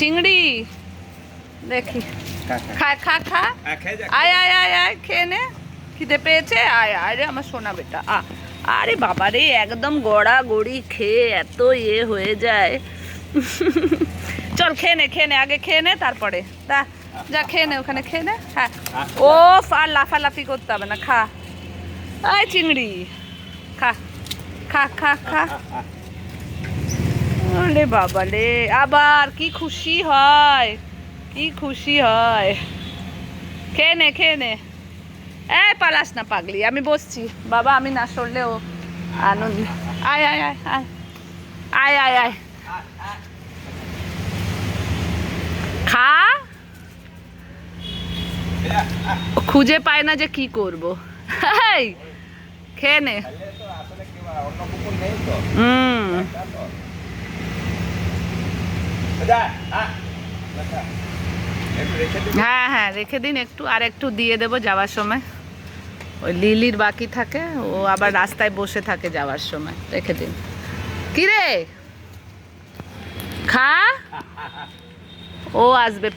চিংড়ি দেখি, খা খা খা, আয় আয় আয় আয়, খেয়ে নে, খিদে পেয়েছে, আয় আয় রে আমার সোনা বেটা। আরে বাবা রে, একদম গড়া গড়ি খেয়ে এত হয়ে যায়। চল খেয়ে নে, আগে খেয়ে নে, তারপরে যা খেয়ে নে, ওখানে খেয়ে নে। হ্যাঁ, ও আর লাফালাফি করতে হবে না, খা। আয় চিংড়ি, খা খা খা খা। আরে বাবা রে, আবার কি খুশি হয়, কি খুশি হয়। খেয়ে নে। পালাস না পাগলি, আমি বসছি বাবা, আমি না সরলেও আনন্দ। আয় আয় আয় আয় আয় আয় আয়, খা। খুঁজে পায় না যে কি করব। খেয়ে নে। হ্যাঁ হ্যাঁ, রেখে দিন একটু, আর একটু দিয়ে দেবো যাওয়ার সময়। ওই লিলির বাকি থাকে, ও আবার রাস্তায় বসে থাকে যাওয়ার সময়, রেখে দিন। কি রে, খা, ও আসবে।